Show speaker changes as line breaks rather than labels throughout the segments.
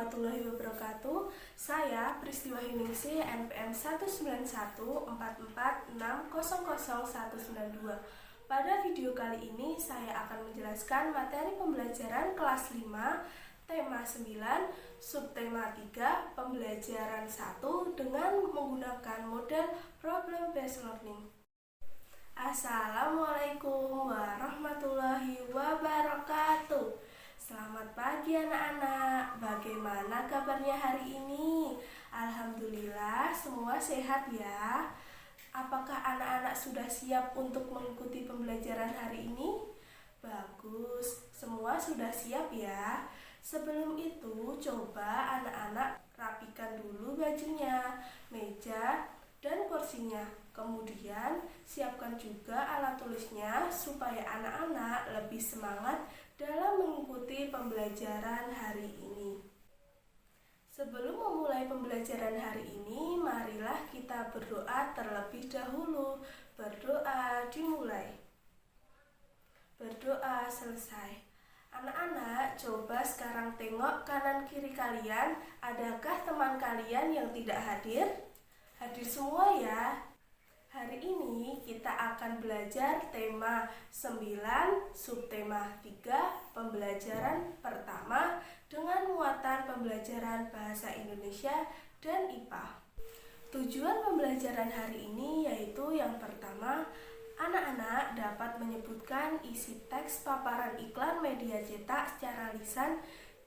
warahmatullahi wabarakatuh. Saya Pristiwa Hiningsi NPM 19144600192. Pada video kali ini saya akan menjelaskan materi pembelajaran kelas 5, tema 9, subtema 3, pembelajaran 1 dengan menggunakan model problem based learning. Assalamualaikum warahmatullahi wabarakatuh. Selamat pagi anak-anak, bagaimana kabarnya hari ini? Alhamdulillah semua sehat ya. Apakah anak-anak sudah siap untuk mengikuti pembelajaran hari ini? Bagus, semua sudah siap ya. Sebelum itu coba anak-anak rapikan dulu bajunya, meja, dan kursinya. Kemudian siapkan juga alat tulisnya supaya anak-anak lebih semangat dalam mengikuti pembelajaran hari ini. Sebelum memulai pembelajaran hari ini, marilah kita berdoa terlebih dahulu. Berdoa dimulai. Berdoa selesai. Anak-anak, coba sekarang tengok kanan kiri kalian. Adakah teman kalian yang tidak hadir? Hadir semua ya. Hari ini kita akan belajar tema 9, subtema 3, pembelajaran pertama dengan muatan pembelajaran Bahasa Indonesia dan IPA. Tujuan pembelajaran hari ini yaitu yang pertama, anak-anak dapat menyebutkan isi teks paparan iklan media cetak secara lisan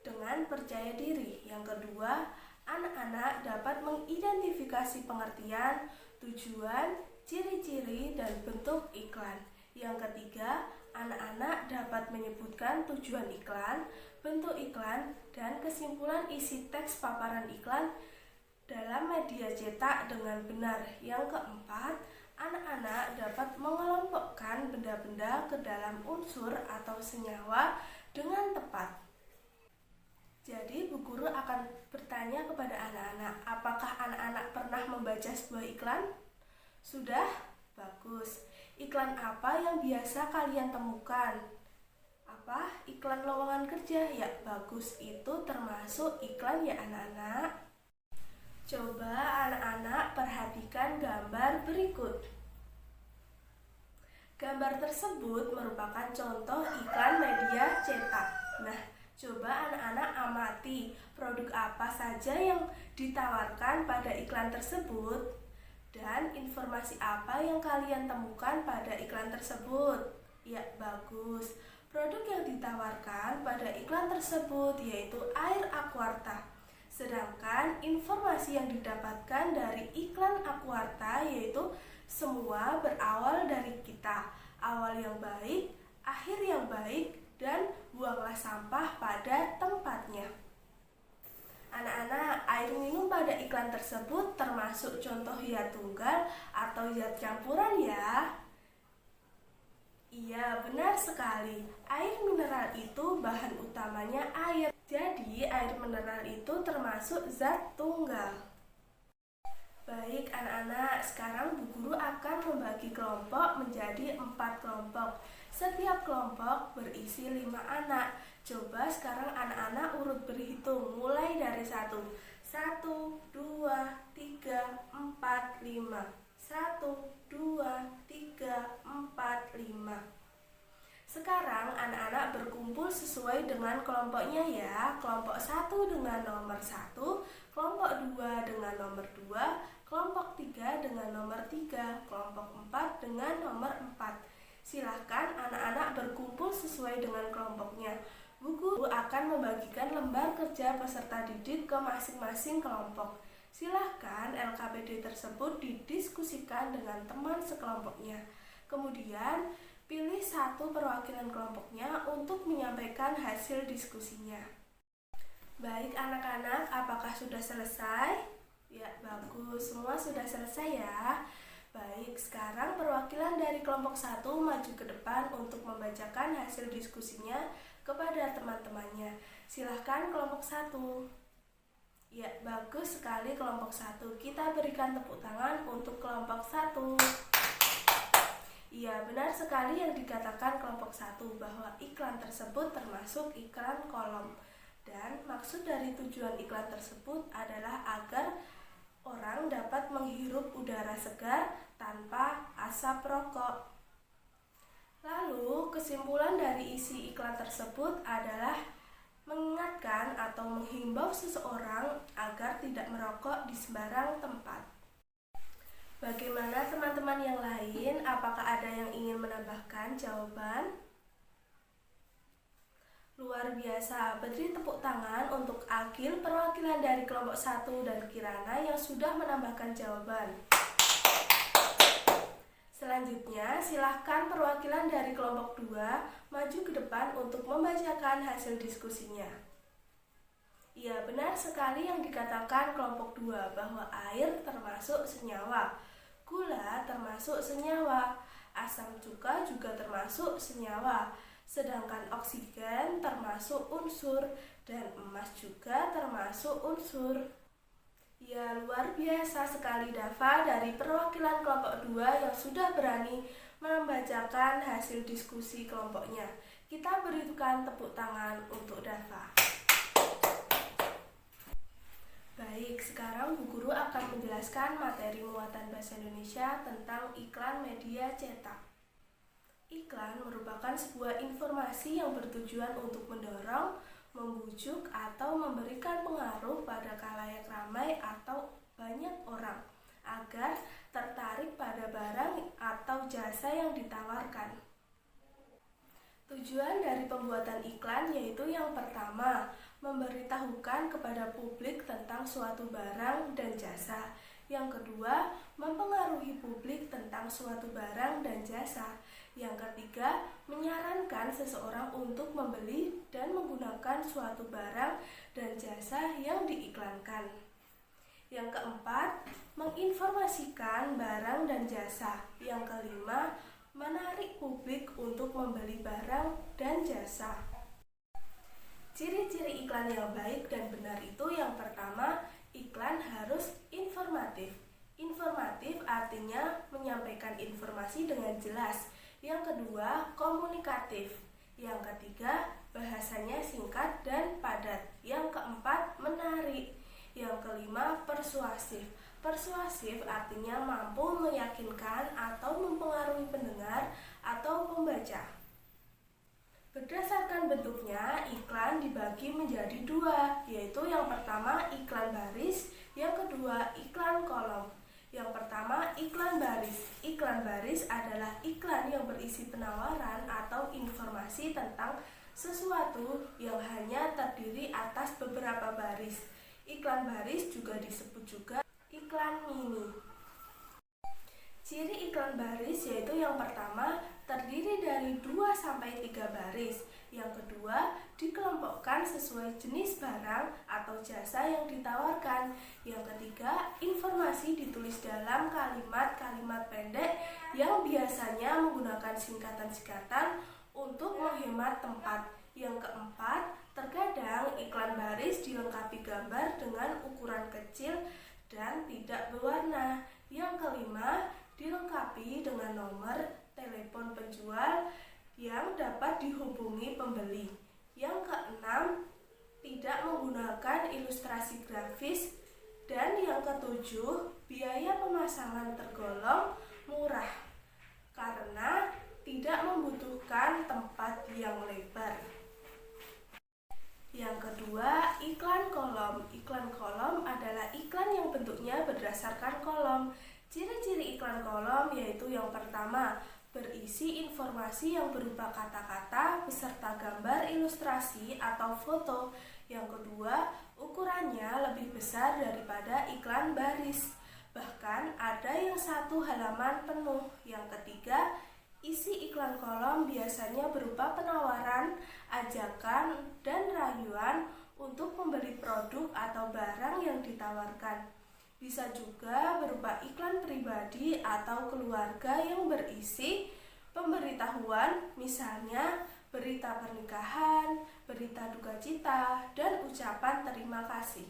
dengan percaya diri. Yang kedua, anak-anak dapat mengidentifikasi pengertian, tujuan, ciri-ciri, dan bentuk iklan. Yang ketiga, anak-anak dapat menyebutkan tujuan iklan, bentuk iklan, dan kesimpulan isi teks paparan iklan dalam media cetak dengan benar. Yang keempat, anak-anak dapat mengelompokkan benda-benda ke dalam unsur atau senyawa dengan tepat. Jadi, Bu Guru akan bertanya kepada anak-anak, apakah anak-anak pernah membaca sebuah iklan? Sudah? Bagus. Iklan apa yang biasa kalian temukan? Apa? Iklan lowongan kerja? Ya, bagus. Itu termasuk iklan ya anak-anak. Coba anak-anak perhatikan gambar berikut. Gambar tersebut merupakan contoh iklan media cetak. Nah, coba anak-anak amati produk apa saja yang ditawarkan pada iklan tersebut dan informasi apa yang kalian temukan pada iklan tersebut. Ya, bagus. Produk yang ditawarkan pada iklan tersebut yaitu air Aquarta. Sedangkan informasi yang didapatkan dari iklan Aquarta yaitu semua berawal dari kita. Awal yang baik, akhir yang baik, dan buanglah sampah pada tempatnya. Anak-anak, air minum pada iklan tersebut termasuk contoh zat tunggal atau zat campuran ya. Iya, benar sekali. Air mineral itu bahan utamanya air. Jadi, air mineral itu termasuk zat tunggal. Baik anak-anak, sekarang Bu Guru akan membagi kelompok menjadi 4 kelompok. Setiap kelompok berisi 5 anak. Coba sekarang anak-anak urut berhitung mulai dari 1. 1, 2, 3, 4, 5. 1, 2, 3, 4, 5. Sekarang anak-anak berkumpul sesuai dengan kelompoknya ya. Kelompok 1 dengan nomor 1, kelompok 2 dengan nomor 2, kelompok 3 dengan nomor 3, kelompok 4 dengan nomor 4. Silahkan anak-anak berkumpul sesuai dengan kelompoknya. Bu Guru akan membagikan lembar kerja peserta didik ke masing-masing kelompok. Silahkan LKPD tersebut didiskusikan dengan teman sekelompoknya. Kemudian, pilih satu perwakilan kelompoknya untuk menyampaikan hasil diskusinya. Baik anak-anak, apakah sudah selesai? Ya, bagus. Semua sudah selesai ya. Baik, sekarang perwakilan dari kelompok 1 maju ke depan untuk membacakan hasil diskusinya kepada teman-temannya. Silahkan kelompok 1. Ya, bagus sekali kelompok 1. Kita berikan tepuk tangan untuk kelompok 1. Iya, benar sekali yang dikatakan kelompok 1 bahwa iklan tersebut termasuk iklan kolom. Dan maksud dari tujuan iklan tersebut adalah agar orang dapat menghirup udara segar tanpa asap rokok. Lalu, kesimpulan dari isi iklan tersebut adalah mengingatkan atau menghimbau seseorang agar tidak merokok di sembarang tempat. Bagaimana teman-teman yang lain? Apakah ada yang ingin menambahkan jawaban? Luar biasa, beri tepuk tangan untuk Agil perwakilan dari kelompok 1 dan Kirana yang sudah menambahkan jawaban. Selanjutnya, silahkan perwakilan dari kelompok 2 maju ke depan untuk membacakan hasil diskusinya. Ya, benar sekali yang dikatakan kelompok 2 bahwa air termasuk senyawa, gula termasuk senyawa, asam cuka juga termasuk senyawa, sedangkan oksigen termasuk unsur dan emas juga termasuk unsur. Ya, luar biasa sekali Dava dari perwakilan kelompok 2 yang sudah berani membacakan hasil diskusi kelompoknya. Kita berikan tepuk tangan untuk Dava. Baik, sekarang Bu Guru akan menjelaskan materi muatan bahasa Indonesia tentang iklan media cetak. Iklan merupakan sebuah informasi yang bertujuan untuk mendorong, membujuk, atau memberikan pengaruh pada khalayak ramai atau banyak orang agar tertarik pada barang atau jasa yang ditawarkan. Tujuan dari pembuatan iklan yaitu yang pertama, memberitahukan kepada publik tentang suatu barang dan jasa. Yang kedua, mempengaruhi publik tentang suatu barang dan jasa. Yang ketiga, menyarankan seseorang untuk membeli dan menggunakan suatu barang dan jasa yang diiklankan. Yang keempat, menginformasikan barang dan jasa. Yang kelima, menarik publik untuk membeli barang dan jasa. Ciri-ciri iklan yang baik dan benar itu yang pertama, iklan harus informatif. Informatif artinya menyampaikan informasi dengan jelas. Yang kedua, komunikatif. Yang ketiga, bahasanya singkat dan padat. Yang keempat, menarik. Yang kelima, persuasif. Persuasif artinya mampu meyakinkan atau mempengaruhi pendengar atau pembaca. Berdasarkan bentuknya, iklan dibagi menjadi dua, yaitu yang pertama iklan baris, yang kedua iklan kolom. Yang pertama, iklan baris. Iklan baris adalah iklan yang berisi penawaran atau informasi tentang sesuatu yang hanya terdiri atas beberapa baris. Iklan baris juga disebut juga iklan mini. Ciri iklan baris yaitu yang pertama, terdiri dari 2-3 baris. Yang kedua, dikelompokkan sesuai jenis barang atau jasa yang ditawarkan. Yang ketiga, informasi ditulis dalam kalimat-kalimat pendek yang biasanya menggunakan singkatan-singkatan untuk menghemat tempat. Yang keempat, terkadang iklan baris dilengkapi gambar dengan ukuran kecil dan tidak berwarna. Yang kelima, dilengkapi dengan nomor telepon penjual yang dapat dihubungi pembeli. Yang keenam, tidak menggunakan ilustrasi grafis. Dan yang ketujuh, biaya pemasangan tergolong murah karena tidak membutuhkan tempat yang lebar. Yang kedua, iklan kolom. Iklan kolom adalah iklan yang bentuknya berdasarkan kolom. Ciri-ciri iklan kolom yaitu yang pertama, berisi informasi yang berupa kata-kata beserta gambar ilustrasi atau foto. Yang kedua, ukurannya lebih besar daripada iklan baris. Bahkan ada yang 1 halaman penuh. Yang ketiga, isi iklan kolom biasanya berupa penawaran, ajakan, dan rayuan untuk membeli produk atau barang yang ditawarkan. Bisa juga berupa iklan pribadi atau keluarga yang berisi pemberitahuan, misalnya berita pernikahan, berita duka cita, dan ucapan terima kasih.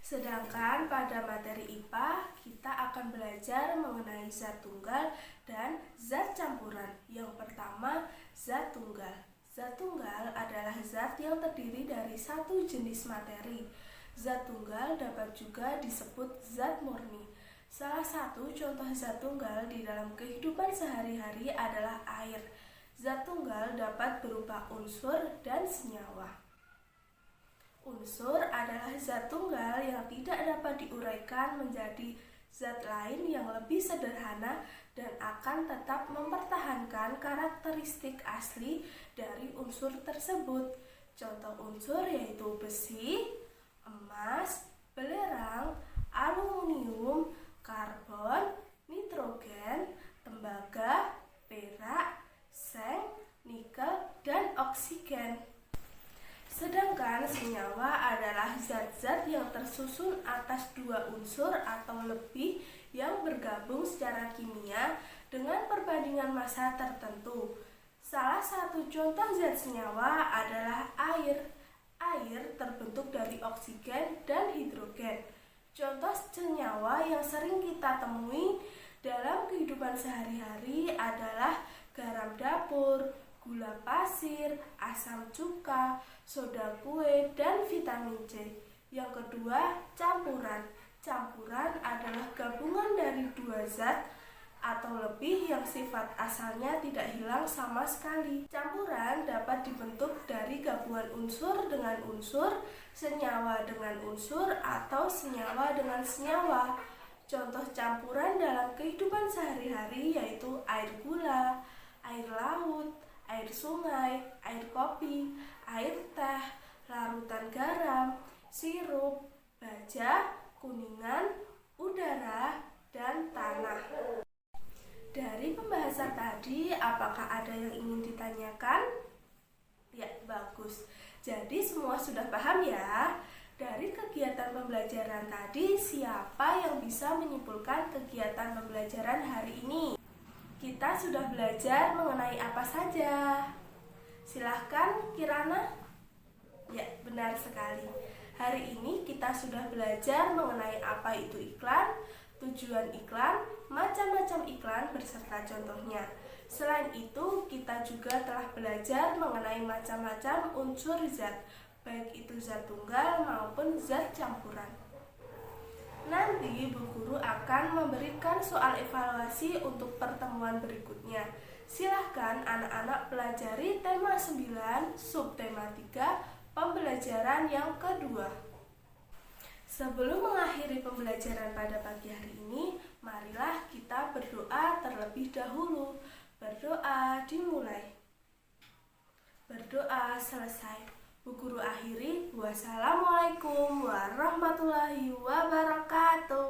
Sedangkan pada materi IPA, kita akan belajar mengenai zat tunggal dan zat campuran. Yang pertama, zat tunggal. Zat tunggal adalah zat yang terdiri dari satu jenis materi. Zat tunggal dapat juga disebut zat murni. Salah satu contoh zat tunggal di dalam kehidupan sehari-hari adalah air. Zat tunggal dapat berupa unsur dan senyawa. Unsur adalah zat tunggal yang tidak dapat diuraikan menjadi zat lain yang lebih sederhana dan akan tetap mempertahankan karakteristik asli dari unsur tersebut. Contoh unsur yaitu besi, emas, belerang, aluminium, karbon, nitrogen, tembaga, perak, seng, nikel, dan oksigen. Sedangkan senyawa adalah zat-zat yang tersusun atas dua unsur atau lebih yang bergabung secara kimia dengan perbandingan massa tertentu. Salah satu contoh zat senyawa adalah air. Air terbentuk dari oksigen dan hidrogen. Contoh senyawa yang sering kita temui dalam kehidupan sehari-hari adalah garam dapur, gula pasir, asam cuka, soda kue, dan vitamin C. Yang kedua, campuran. Campuran adalah gabungan dari dua zat atau lebih yang sifat asalnya tidak hilang sama sekali. Campuran dapat dibentuk dari gabungan unsur dengan unsur, senyawa dengan unsur, atau senyawa dengan senyawa. Contoh campuran dalam kehidupan sehari-hari yaitu air gula, air laut, air sungai, air kopi, air teh, larutan garam, sirup, baja, kuningan, udara, dan tanah. Dari pembahasan tadi, apakah ada yang ingin ditanyakan? Ya, bagus. Jadi semua sudah paham ya? Dari kegiatan pembelajaran tadi, siapa yang bisa menyimpulkan kegiatan pembelajaran hari ini? Kita sudah belajar mengenai apa saja? Silahkan Kirana. Ya, benar sekali. Hari ini kita sudah belajar mengenai apa itu iklan, tujuan iklan, macam-macam iklan beserta contohnya. Selain itu, kita juga telah belajar mengenai macam-macam unsur zat, baik itu zat tunggal maupun zat campuran. Nanti Bu Guru akan memberikan soal evaluasi untuk pertemuan berikutnya. Silahkan anak-anak pelajari tema 9, subtema 3, pembelajaran yang kedua. Sebelum mengakhiri pembelajaran pada pagi hari ini, marilah kita berdoa terlebih dahulu. Berdoa dimulai. Berdoa selesai. Bu Guru akhiri. Wassalamualaikum warahmatullahi wabarakatuh.